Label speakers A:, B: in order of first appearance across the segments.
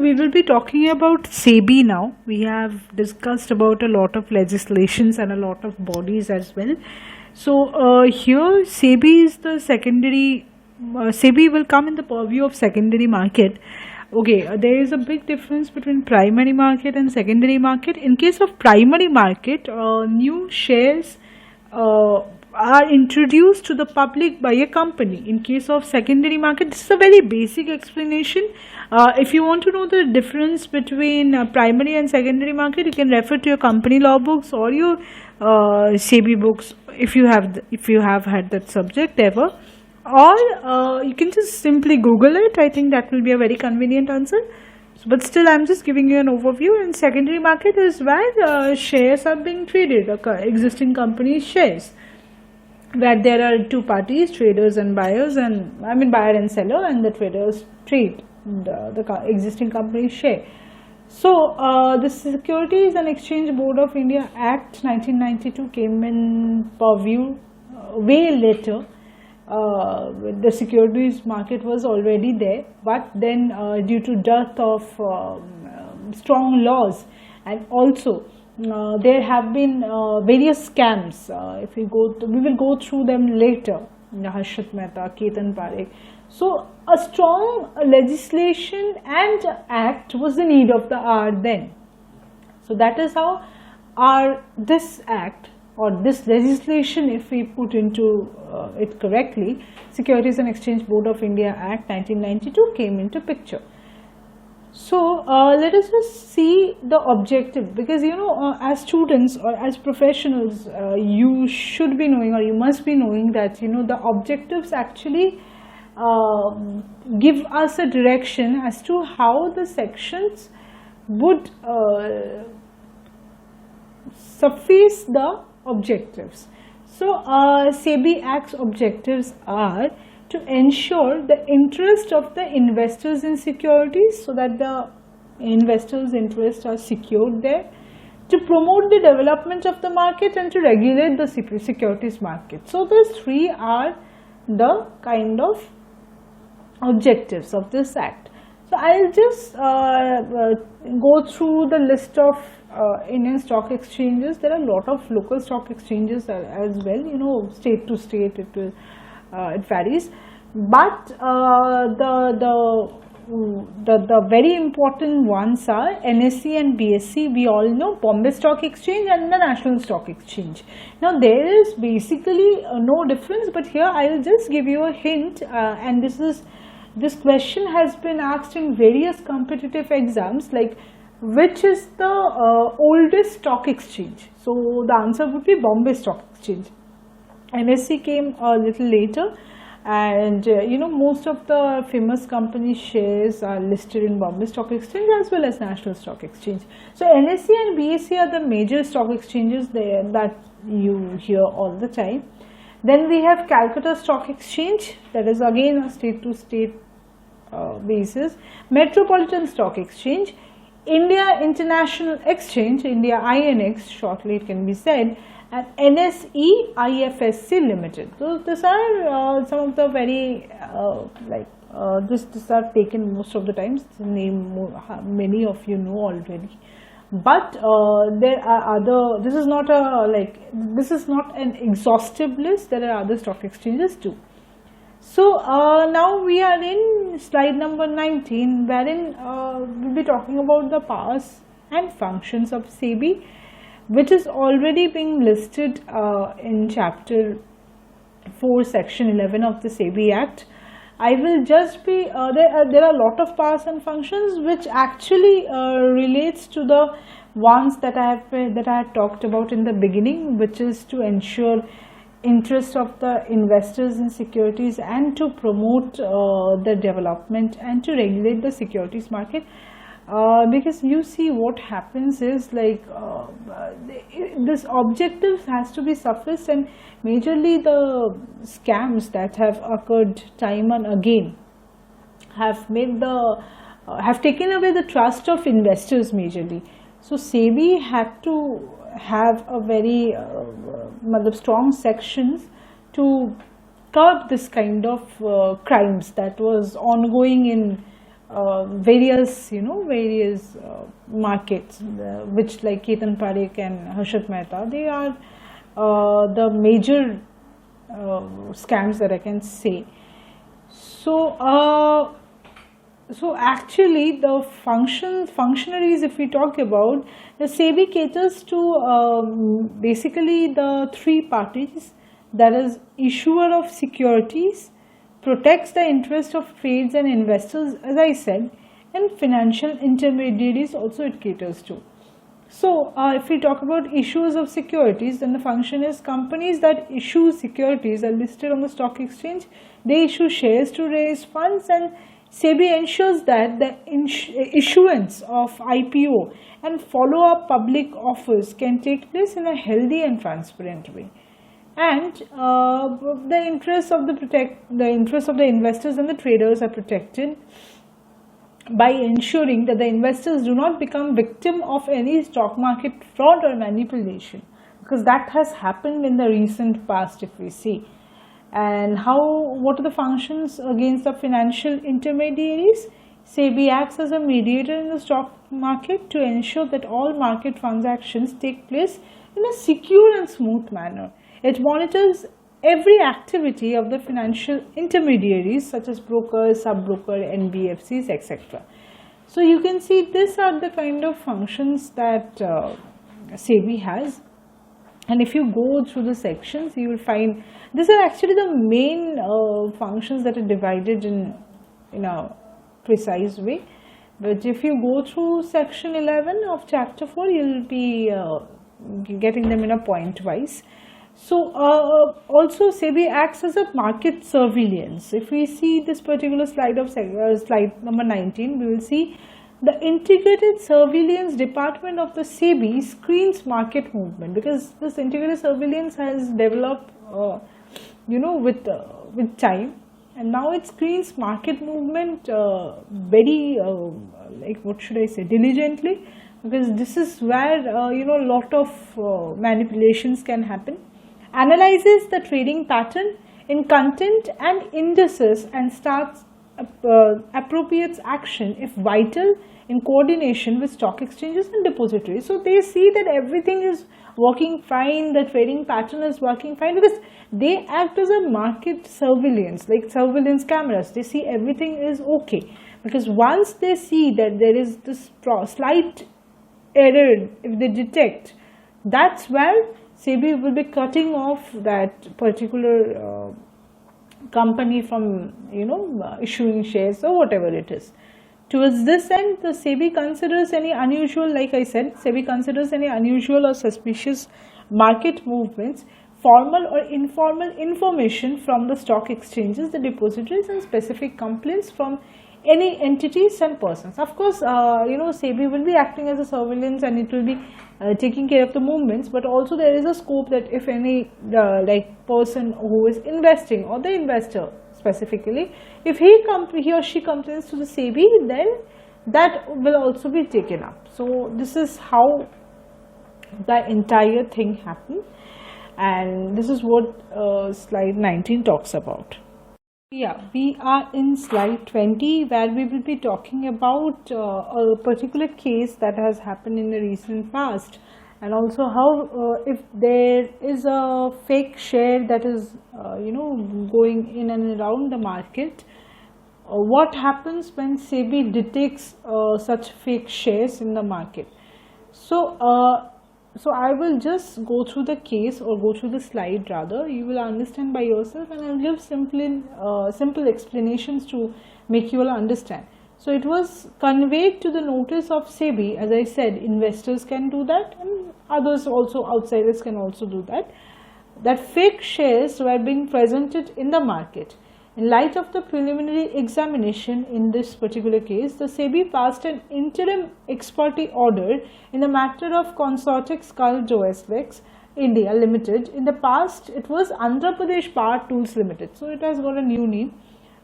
A: we will be talking about SEBI now. We have discussed about a lot of legislations and a lot of bodies as well. So here SEBI is the secondary, SEBI will come in the purview of secondary market. Okay, there is a big difference between primary market and secondary market. In case of primary market, new shares are introduced to the public by a company. In case of secondary market, this is a very basic explanation. If you want to know the difference between primary and secondary market, you can refer to your company law books or your SEBI books if you have had that subject ever, or you can just simply Google it. I think that will be a very convenient answer. But still, I'm just giving you an overview. And secondary market is where shares are being traded, existing companies' shares, where there are two parties, traders and buyers, and buyer and seller, and the traders trade the existing company's share. So the Securities and Exchange Board of India Act 1992 came in purview way later. The securities market was already there, but then due to dearth of strong laws, and also there have been various scams. We will go through them later. Harshit Mehta, Ketan Parekh. So a strong legislation and act was the need of the hour then. So that is how this act or this legislation, if we put into it correctly, Securities and Exchange Board of India Act 1992 came into picture. So let us just see the objective, because as students or as professionals, you should be knowing, or you must be knowing, that the objectives actually give us a direction as to how the sections would suffice the objectives. So SEBI Act's objectives are to ensure the interest of the investors in securities, so that the investors' interests are secured there, to promote the development of the market, and to regulate the securities market. So these three are the kind of objectives of this act. So I'll just go through the list of Indian stock exchanges. There are a lot of local stock exchanges as well. State to state it varies, but the very important ones are NSE and BSE. We all know Bombay Stock Exchange and the National Stock Exchange. Now there is basically no difference, but here I will just give you a hint, and this question has been asked in various competitive exams, like which is the oldest stock exchange. So the answer would be Bombay Stock Exchange. NSE came a little later, and most of the famous company shares are listed in Bombay Stock Exchange as well as National Stock Exchange. So NSE and BSE are the major stock exchanges there that you hear all the time. Then we have Calcutta Stock Exchange, that is again a state to state basis. Metropolitan Stock Exchange, India International Exchange, India INX shortly it can be said, and NSE IFSC Limited. So these are some of the very these are taken most of the times. The name many of you know already, but there are other. This is not an exhaustive list. There are other stock exchanges too. So now we are in slide number 19, wherein we'll be talking about the powers and functions of SEBI, which is already being listed in chapter 4 section 11 of the SEBI Act. I will just be there are a lot of powers and functions which actually relates to the ones that I had talked about in the beginning, which is to ensure interest of the investors in securities and to promote the development and to regulate the securities market. Because you see what happens is this objective has to be sufficed, and majorly the scams that have occurred time and again have taken away the trust of investors majorly. So SEBI had to have a very strong sections to curb this kind of crimes that was ongoing in various markets, which like Ketan Parekh and Harshad Mehta, they are the major scams that I can say. So so actually the functionaries, if we talk about, the SEBI caters to basically the three parties, that is issuer of securities, protects the interest of trades and investors, as I said, and financial intermediaries also it caters to. So if we talk about issuers of securities, then the function is companies that issue securities are listed on the stock exchange. They issue shares to raise funds, and SEBI ensures that the issuance of IPO and follow-up public offers can take place in a healthy and transparent way. And the interests of the investors and the traders are protected by ensuring that the investors do not become victim of any stock market fraud or manipulation, because that has happened in the recent past, if we see. And what are the functions against the financial intermediaries? SEBI acts as a mediator in the stock market to ensure that all market transactions take place in a secure and smooth manner. It monitors every activity of the financial intermediaries such as brokers, sub-broker, NBFCs, etc. So you can see these are the kind of functions that SEBI has. And if you go through the sections, you will find these are actually the main functions that are divided in a precise way. But if you go through section 11 of chapter 4, you will be getting them in a point wise. So also SEBI acts as a market surveillance. If we see this particular slide of slide number 19, we will see the integrated surveillance department of the SEBI screens market movement, because this integrated surveillance has developed with time, and now it screens market movement very diligently, because this is where a lot of manipulations can happen. Analyzes the trading pattern in content and indices and starts appropriate action if vital, in coordination with stock exchanges and depositories. So they see that everything is working fine, the trading pattern is working fine, because they act as a market surveillance, like surveillance cameras. They see everything is okay, because once they see that there is this slight error, if they detect, that's where SEBI will be cutting off that particular company from issuing shares or whatever it is. Towards this end, the SEBI considers any unusual, like I said, SEBI considers any unusual or suspicious market movements, formal or informal information from the stock exchanges, the depositories, and specific complaints from any entities and persons. Of course, SEBI will be acting as a surveillance, and it will be taking care of the movements, but also there is a scope that if any person who is investing, or the investor specifically, if he or she complains to the SEBI, then that will also be taken up. So this is how the entire thing happened, and this is what slide 19 talks about. Yeah, we are in slide 20, where we will be talking about a particular case that has happened in the recent past, and also how if there is a fake share that is going in and around the market, what happens when SEBI detects such fake shares in the market. So I will just go through the case, or go through the slide rather. You will understand by yourself, and I will give simple explanations to make you all understand. So it was conveyed to the notice of SEBI. As I said, investors can do that, and others also, outsiders can also do that. That fake shares were being presented in the market. In light of the preliminary examination in this particular case, the SEBI passed an interim ex parte order in the matter of Consortex Skull Joeslex India Limited. In the past, it was Andhra Pradesh Power Tools Limited. So it has got a new name,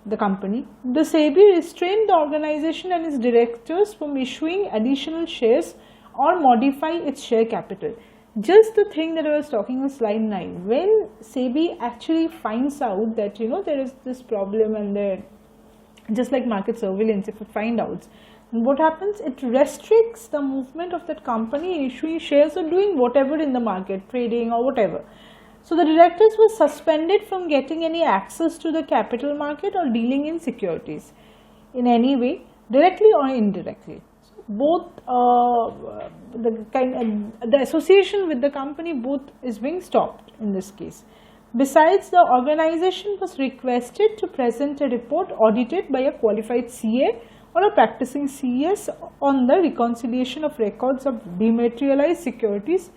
A: the company. The SEBI restrained the organization and its directors from issuing additional shares or modify its share capital. Just the thing that I was talking on slide 9, when SEBI actually finds out that there is this problem, and just like market surveillance. If it find out, and what happens, it restricts the movement of that company issuing shares or doing whatever in the market, trading or whatever. So the directors were suspended from getting any access to the capital market or dealing in securities in any way, directly or indirectly. So both the association with the company both is being stopped in this case. Besides, the organization was requested to present a report audited by a qualified CA or a practicing CS on the reconciliation of records of dematerialized securities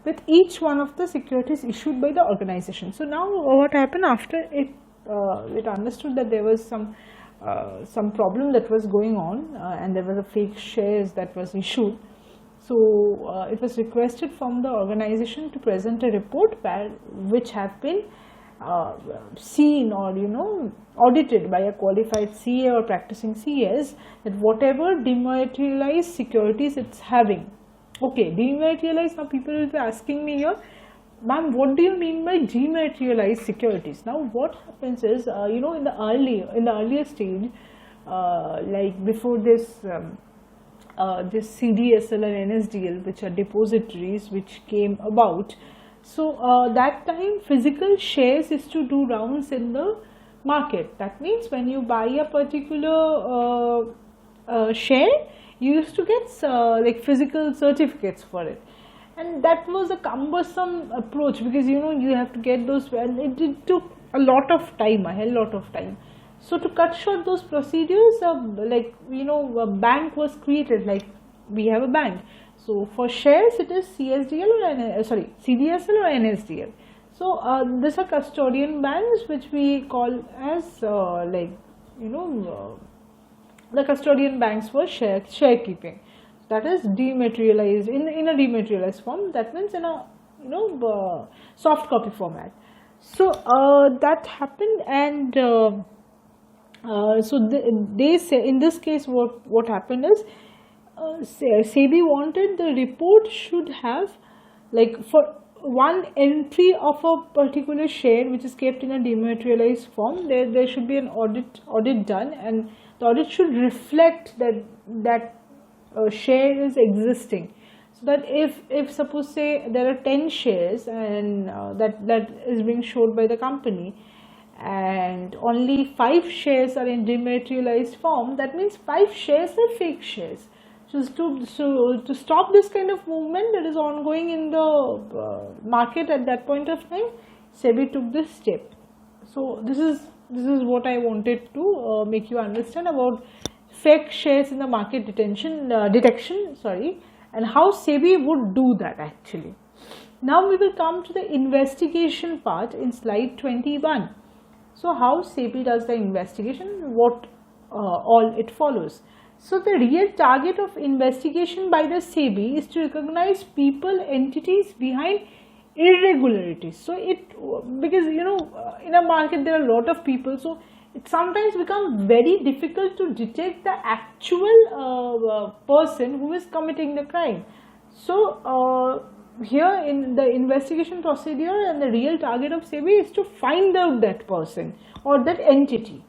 A: with each one of the securities issued by the organization. So now what happened after it understood that there was some problem that was going on, and there was a fake shares that was issued. So it was requested from the organization to present a report which have been seen or audited by a qualified CA or practicing CS, that whatever dematerialized securities it's having. Okay, dematerialized, now people will be asking me here, ma'am, what do you mean by dematerialized securities? Now what happens is, in the earlier stage, like before this CDSL and NSDL, which are depositories which came about, so that time physical shares is to do rounds in the market. That means when you buy a particular share, you used to get like physical certificates for it, and that was a cumbersome approach, because you have to get those, and it took a lot of time, a hell lot of time. So to cut short those procedures, a bank was created, like we have a bank. So for shares it is CDSL or NSDL. So these are custodian banks which we call as the custodian banks for share keeping. That is dematerialized in a dematerialized form. That means in a soft copy format. So that happened, and so they say in this case what happened is, SEBI wanted the report should have, like, for one entry of a particular share which is kept in a dematerialized form, there should be an audit done, and the audit should reflect that share is existing. So that if suppose say there are 10 shares and that is being showed by the company, and only 5 shares are in dematerialized form, that means 5 shares are fake shares. So to stop this kind of movement that is ongoing in the market at that point of time, SEBI took this step. So this is what I wanted to make you understand about fake shares in the market detection, and how SEBI would do that actually. Now we will come to the investigation part in slide 21. So how SEBI does the investigation, what all it follows. So the real target of investigation by the SEBI is to recognize people, entities behind irregularities. So because in a market there are a lot of people, so it sometimes becomes very difficult to detect the actual person who is committing the crime. So here in the investigation procedure, and the real target of SEBI is to find out that person or that entity,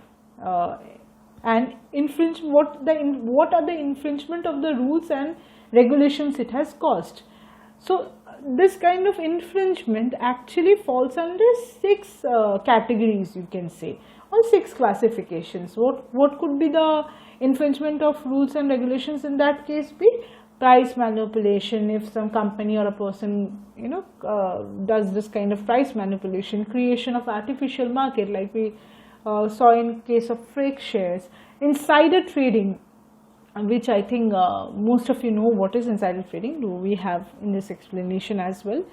A: and what are the infringement of the rules and regulations it has caused. So this kind of infringement actually falls under 6 categories, you can say, or 6 classifications. What could be the infringement of rules and regulations in that case be? Price manipulation, if some company or a person does this kind of price manipulation. Creation of artificial market, like we saw in case of fake shares. Insider trading, which I think most of you know what is insider trading, we have in this explanation as well.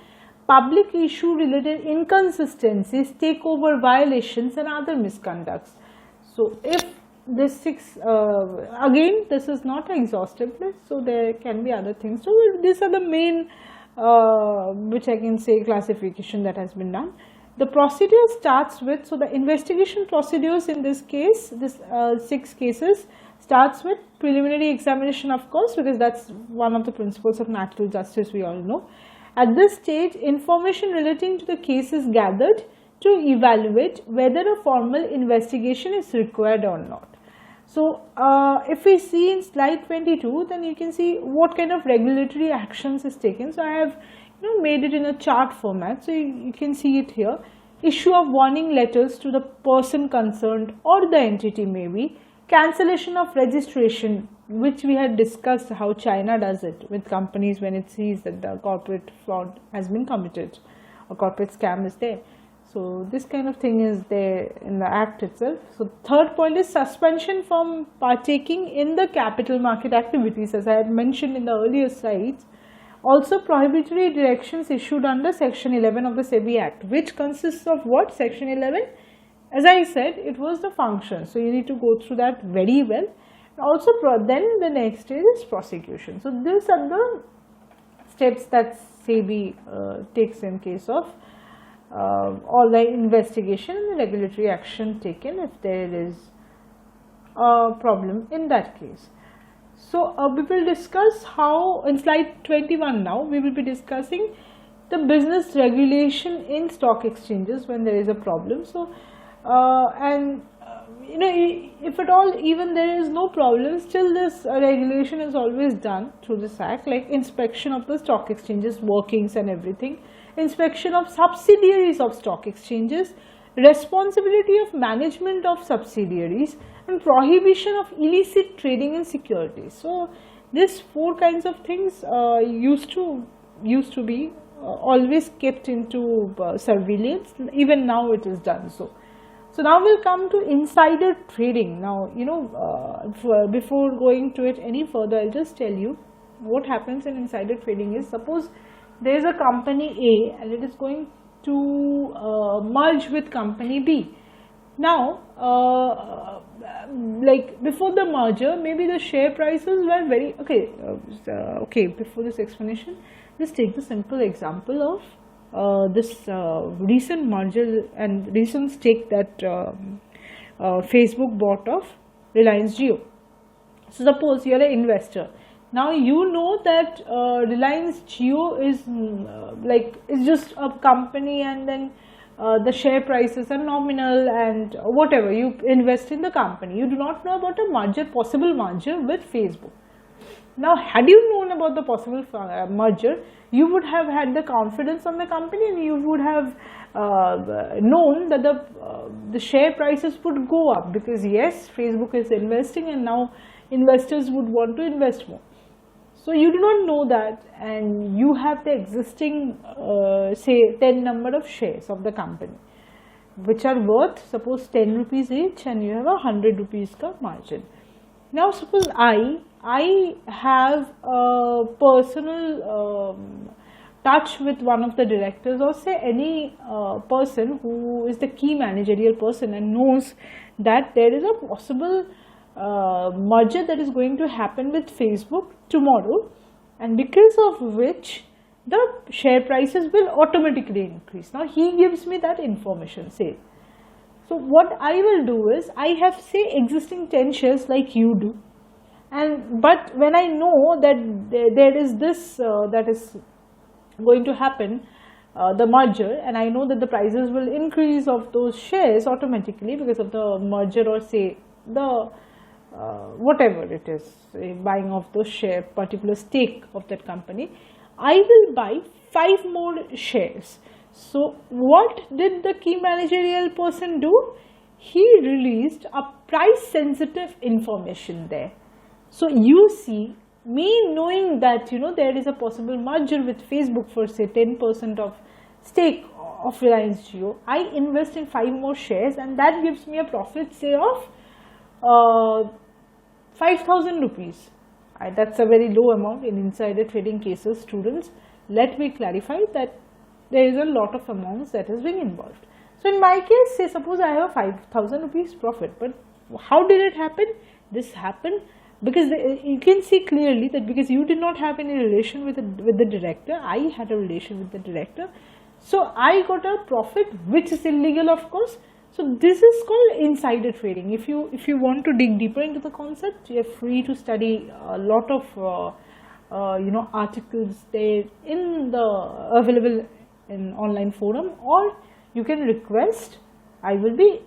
A: Public issue related inconsistencies, takeover violations and other misconducts. So if this 6, again this is not an exhaustive list, so there can be other things. So these are the main which I can say classification that has been done. The procedure starts with, so the investigation procedures in this case, this 6 cases, starts with preliminary examination, of course, because that's one of the principles of natural justice, we all know. At this stage, information relating to the case is gathered to evaluate whether a formal investigation is required or not. So if we see in slide 22, then you can see what kind of regulatory actions is taken. So I have made it in a chart format, so you can see it here. Issue of warning letters to the person concerned or the entity, maybe cancellation of registration, which we had discussed how China does it with companies when it sees that the corporate fraud has been committed or corporate scam is there. So this kind of thing is there in the act itself. So third point is suspension from partaking in the capital market activities, as I had mentioned in the earlier slides. Also prohibitory directions issued under section 11 of the SEBI Act, which consists of what? Section 11, as I said, it was the function. So you need to go through that very well. Also then the next stage is prosecution. So these are the steps that SEBI takes in case of all the investigation and the regulatory action taken if there is a problem in that case. So we will discuss how, in slide 21 now, we will be discussing the business regulation in stock exchanges when there is a problem. So if at all even there is no problem, still this regulation is always done through this act, like inspection of the stock exchanges workings and everything, inspection of subsidiaries of stock exchanges, responsibility of management of subsidiaries, and prohibition of illicit trading in securities. So these four kinds of things used to be always kept into surveillance. Even now it is done so. So now we'll come to insider trading. Now before going to it any further, I'll just tell you what happens in insider trading is, suppose there is a company A and it is going to merge with company B. Now like before the merger, maybe the share prices were very okay. Before this explanation, just take the simple example of this recent merger and recent stake that Facebook bought of Reliance Jio. So suppose you are an investor. Now you know that Reliance Jio is is just a company, and then the share prices are nominal and whatever, you invest in the company. You do not know about a possible merger with Facebook. Now had you known about the possible merger, you would have had the confidence on the company, and you would have known that the share prices would go up, because yes, Facebook is investing and now investors would want to invest more. So you do not know that, and you have the existing say 10 number of shares of the company which are worth suppose 10 rupees each, and you have a 100 rupees ka margin. Now suppose I have a personal touch with one of the directors, or say any person who is the key managerial person and knows that there is a possible merger that is going to happen with Facebook tomorrow, and because of which the share prices will automatically increase. Now he gives me that information, say. So what I will do is, I have say existing 10 shares like you do, but when I know that there is this that is going to happen, the merger, and I know that the prices will increase of those shares automatically because of the merger, or say the whatever it is, buying of those share, particular stake of that company, I will buy 5 more shares. So what did the key managerial person do? He released a price sensitive information there. So you see, me knowing that there is a possible merger with Facebook for say 10% of stake of Reliance Jio, I invest in 5 more shares, and that gives me a profit say of 5,000 rupees. That's a very low amount in insider trading cases, students. Let me clarify that there is a lot of amounts that is being involved. So in my case, say suppose I have a 5,000 rupees profit, but how did it happen? This happened because you can see clearly that because you did not have any relation with the director, I had a relation with the director. So I got a profit which is illegal, of course. So this is called insider trading. If you want to dig deeper into the concept, you are free to study a lot of articles there in the available in online forum, or you can request. I will be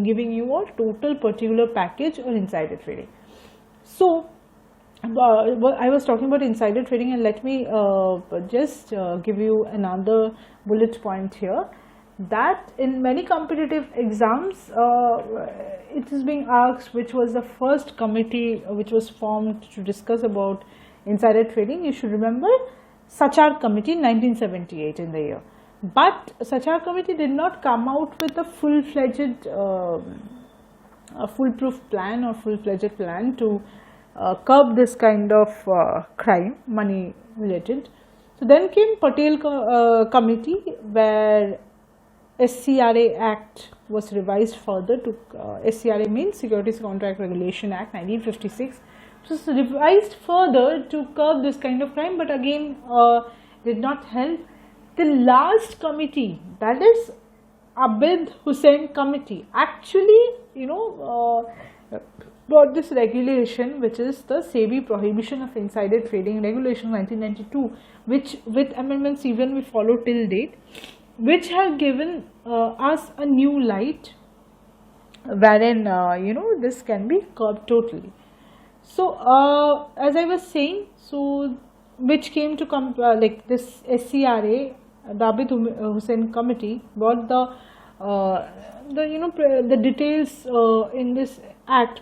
A: giving you a total particular package or insider trading. So I was talking about insider trading, and let me just give you another bullet point here, that in many competitive exams it is being asked which was the first committee which was formed to discuss about insider trading. You should remember Sachar committee in 1978 in the year. But Sachar committee did not come out with a full-fledged a foolproof plan or full-fledged plan to curb this kind of crime, money related. So then came Patel committee, where SCRA Act was revised further to SCRA means Securities Contract Regulation Act 1956. So it was revised further to curb this kind of crime, but again did not help. The last committee, that is Abid Hussain committee, actually brought this regulation, which is the SEBI Prohibition of Insider Trading Regulation 1992, which with amendments even we follow till date, which have given us a new light wherein this can be curbed totally. So as I was saying, so which came to come like this SCRA, the Abid Hussain committee brought the details in this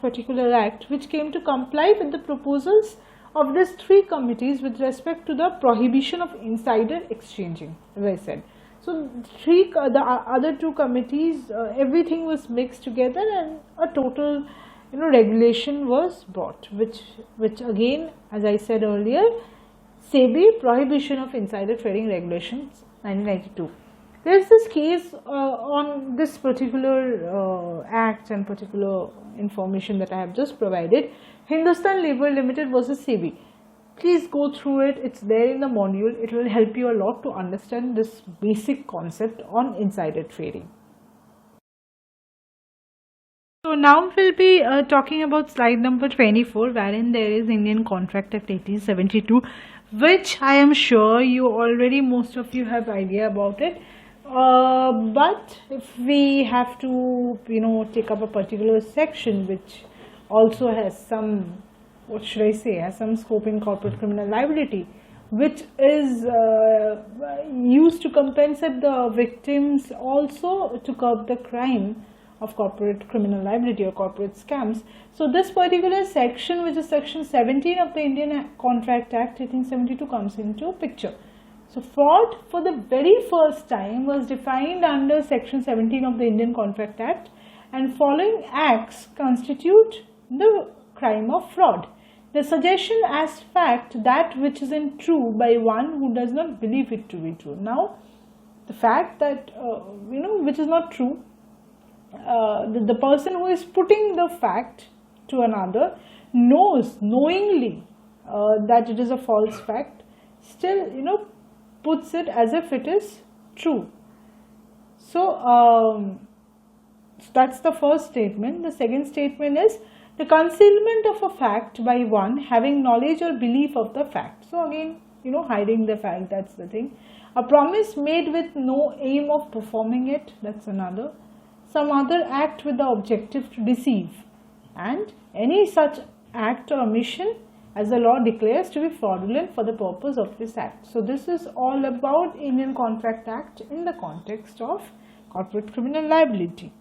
A: particular act, which came to comply with the proposals of these three committees with respect to the prohibition of insider exchanging, as I said. So the other two committees, everything was mixed together, and a total regulation was brought, which again, as I said earlier, SEBI Prohibition of Insider Trading Regulations 1992. There is this case on this particular act and particular information that I have just provided, Hindustan Labour Limited versus SEBI. Please go through it, it's there in the module. It will help you a lot to understand this basic concept on insider trading. So now we'll be talking about slide number 24, wherein there is Indian Contract Act 1872, which I am sure you already, most of you have idea about it. But if we have to take up a particular section which also has some, what should I say, has some scope in corporate criminal liability, which is used to compensate the victims, also to curb the crime of corporate criminal liability or corporate scams. So this particular section, which is section 17 of the Indian Contract Act 1872, comes into picture. So fraud for the very first time was defined under section 17 of the Indian Contract Act, and following acts constitute the crime of fraud. The suggestion as fact that which isn't true by one who does not believe it to be true. Now the fact that which is not true, the person who is putting the fact to another knows knowingly that it is a false fact, still puts it as if it is true. So that's the first statement. The second statement is the concealment of a fact by one having knowledge or belief of the fact. So again, hiding the fact, that's the thing. A promise made with no aim of performing it, that's another. Some other act with the objective to deceive, and any such act or omission as the law declares to be fraudulent for the purpose of this act. So this is all about Indian Contract Act in the context of corporate criminal liability.